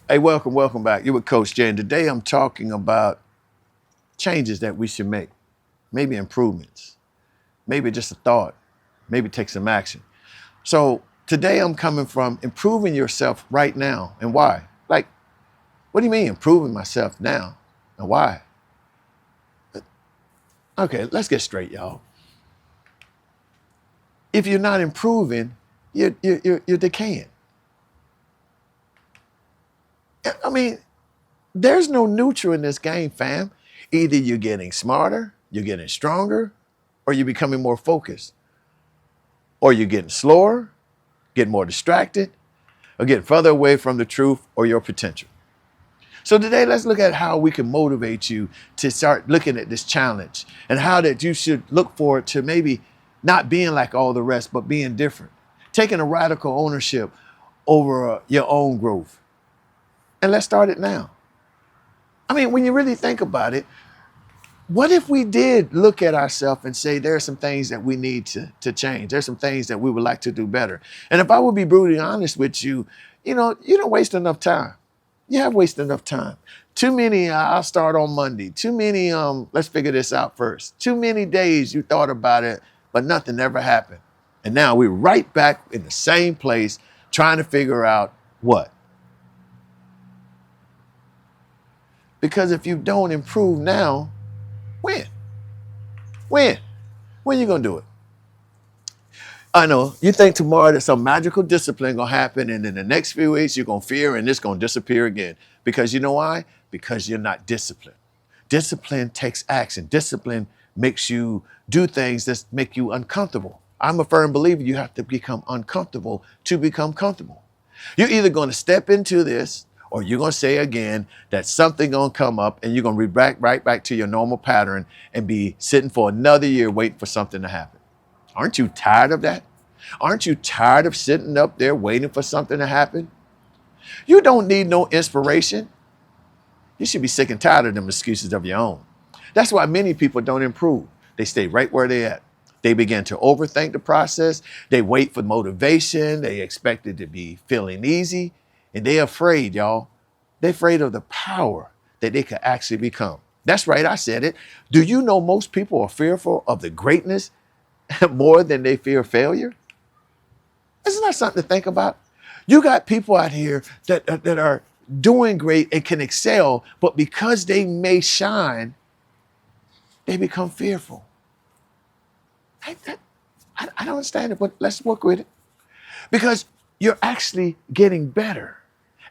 Hey, welcome back. You're with Coach Jay, and today I'm talking about changes that we should make, maybe improvements, maybe just a thought, maybe take some action. So today I'm coming from improving yourself right now, and why? Like, what do you mean improving myself now, and why? Okay, let's get straight, y'all. If you're not improving, you're decaying. I mean, there's no neutral in this game, fam. Either you're getting smarter, you're getting stronger, or you're becoming more focused, or you're getting slower, getting more distracted, or getting further away from the truth or your potential. So today, let's look at how we can motivate you to start looking at this challenge and how that you should look forward to maybe not being like all the rest, but being different, taking a radical ownership over your own growth. And let's start it now. I mean, when you really think about it, what if we did look at ourselves and say there are some things that we need to change? There's some things that we would like to do better. And if I would be brutally honest with you, you don't waste enough time. You have wasted enough time. Too many, I'll start on Monday. Too many, let's figure this out first. Too many days you thought about it, but nothing ever happened. And now we're right back in the same place trying to figure out what? Because if you don't improve now, when? When? When you gonna do it? I know you think tomorrow that some magical discipline gonna happen, and in the next few weeks you're gonna fear and it's gonna disappear again. Because you know why? Because you're not disciplined. Discipline takes action. Discipline makes you do things that make you uncomfortable. I'm a firm believer you have to become uncomfortable to become comfortable. You're either gonna step into this or you're going to say again that something going to come up and you're going to be right back to your normal pattern and be sitting for another year waiting for something to happen. Aren't you tired of that? Aren't you tired of sitting up there waiting for something to happen? You don't need no inspiration. You should be sick and tired of them excuses of your own. That's why many people don't improve. They stay right where they're at. They begin to overthink the process. They wait for motivation. They expect it to be feeling easy. And they're afraid, y'all. They're afraid of the power that they could actually become. That's right, I said it. Do you know most people are fearful of the greatness more than they fear failure? Isn't that something to think about? You got people out here that are doing great and can excel, but because they may shine, they become fearful. I don't understand it, but let's work with it. Because you're actually getting better.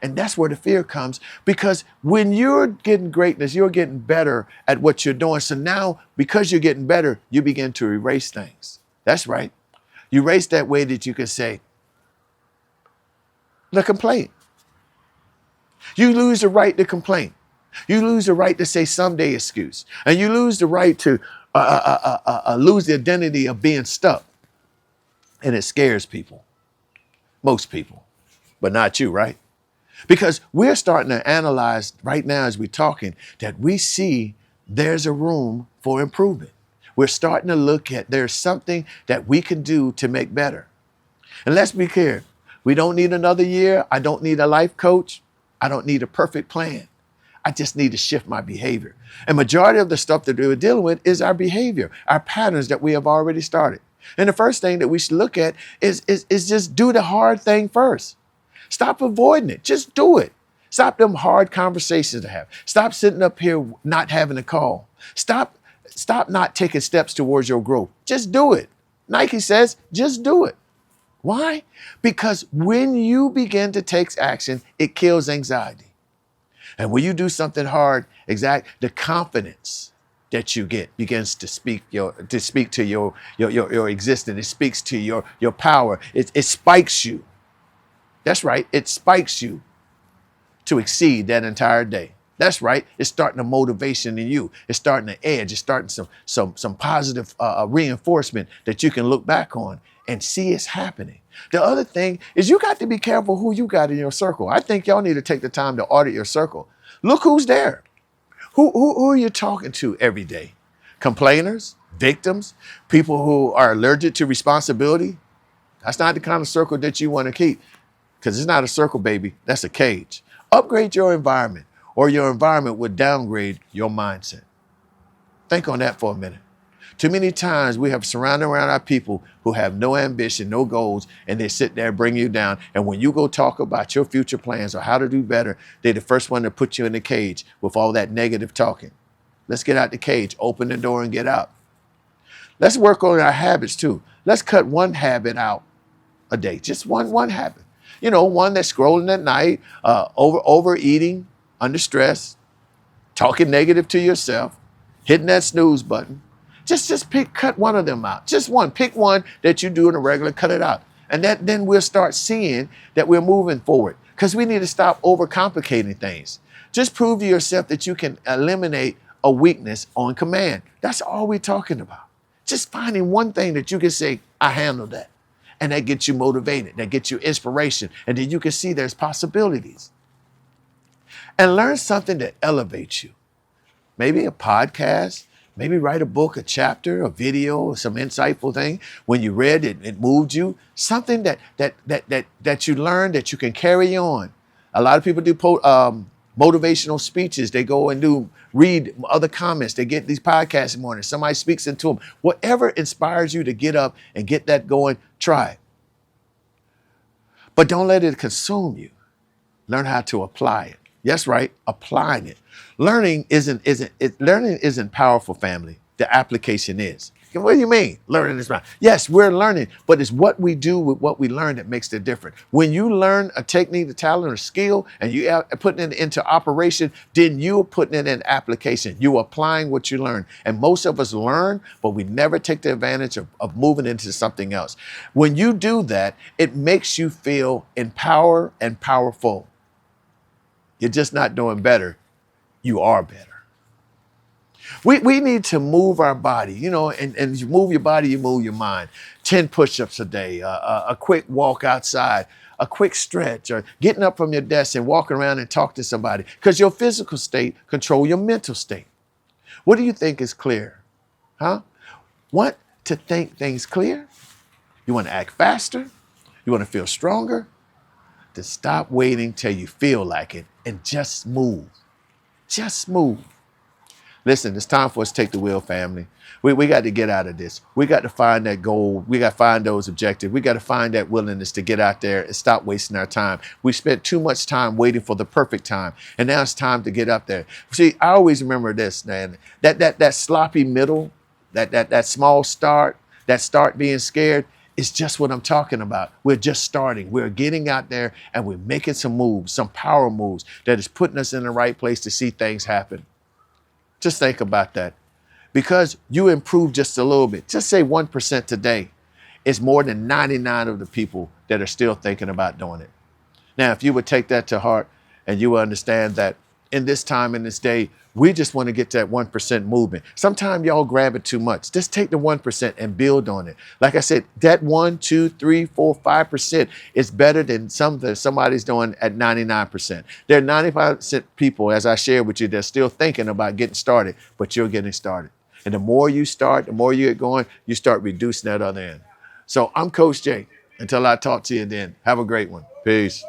And that's where the fear comes, because when you're getting greatness, you're getting better at what you're doing. So now, because you're getting better, you begin to erase things. That's right. You erase that way that you can say, the complaint. You lose the right to complain. You lose the right to say someday excuse. And you lose the right to lose the identity of being stuck. And it scares people. Most people. But not you, right? Because we're starting to analyze right now as we're talking that we see there's a room for improvement. We're starting to look at there's something that we can do to make better. And let's be clear. We don't need another year. I don't need a life coach. I don't need a perfect plan. I just need to shift my behavior. And majority of the stuff that we're dealing with is our behavior, our patterns that we have already started. And the first thing that we should look at is just do the hard thing first. Stop avoiding it. Just do it. Stop them hard conversations to have. Stop sitting up here not having a call. Stop not taking steps towards your growth. Just do it. Nike says, just do it. Why? Because when you begin to take action, it kills anxiety. And when you do something hard, the confidence that you get begins to speak to your existence. It speaks to your power. It spikes you. That's right. It spikes you to exceed that entire day. That's right. It's starting a motivation in you. It's starting an edge. It's starting some positive reinforcement that you can look back on and see it's happening. The other thing is you got to be careful who you got in your circle. I think y'all need to take the time to audit your circle. Look who's there. Who are you talking to every day? Complainers, victims, people who are allergic to responsibility. That's not the kind of circle that you want to keep. Because it's not a circle, baby. That's a cage. Upgrade your environment, or your environment would downgrade your mindset. Think on that for a minute. Too many times we have surrounded around our people who have no ambition, no goals, and they sit there and bring you down. And when you go talk about your future plans or how to do better, they're the first one to put you in the cage with all that negative talking. Let's get out the cage, open the door and get out. Let's work on our habits too. Let's cut one habit out a day, just one habit. One that's scrolling at night, overeating, under stress, talking negative to yourself, hitting that snooze button. Just cut one of them out. Just one. Pick one that you do in a regular, cut it out. And then we'll start seeing that we're moving forward, because we need to stop overcomplicating things. Just prove to yourself that you can eliminate a weakness on command. That's all we're talking about. Just finding one thing that you can say, I handled that. And that gets you motivated. That gets you inspiration. And then you can see there's possibilities. And learn something that elevates you. Maybe a podcast. Maybe write a book, a chapter, a video, some insightful thing. When you read it, it moved you. Something that you learned that you can carry on. A lot of people do motivational speeches. They go and read other comments. They get these podcasts in the morning. Somebody speaks into them. Whatever inspires you to get up and get that going, try it. But don't let it consume you. Learn how to apply it. Yes, right. Applying it. Learning isn't powerful, family. The application is. What do you mean? Learning is not. Yes, we're learning, but it's what we do with what we learn that makes the difference. When you learn a technique, a talent, or skill, and you are putting it into operation, then you're putting it in application. You're applying what you learn. And most of us learn, but we never take the advantage of moving into something else. When you do that, it makes you feel empowered and powerful. You're just not doing better. You are better. We need to move our body, and you move your body, you move your mind. 10 push-ups a day, a quick walk outside, a quick stretch, or getting up from your desk and walking around and talk to somebody. Because your physical state controls your mental state. What do you think is clear? Huh? Want to think things clear? You want to act faster? You want to feel stronger? Then stop waiting till you feel like it and just move. Just move. Listen, it's time for us to take the wheel, family. We got to get out of this. We got to find that goal. We got to find those objectives. We got to find that willingness to get out there and stop wasting our time. We spent too much time waiting for the perfect time, and now it's time to get up there. See, I always remember this, man. That sloppy middle, that small start, that start being scared, is just what I'm talking about. We're just starting. We're getting out there and we're making some moves, some power moves that is putting us in the right place to see things happen. Just think about that. Because you improve just a little bit, just say 1% today, it's more than 99 of the people that are still thinking about doing it. Now, if you would take that to heart and you will understand that in this time, in this day, we just want to get to that 1% movement. Sometimes y'all grab it too much. Just take the 1% and build on it. Like I said, that 1, 2, 3, 4, 5% is better than somebody's doing at 99%. There are 95% people, as I shared with you, that's still thinking about getting started, but you're getting started. And the more you start, the more you get going, you start reducing that other end. So I'm Coach Jay. Until I talk to you then, have a great one. Peace.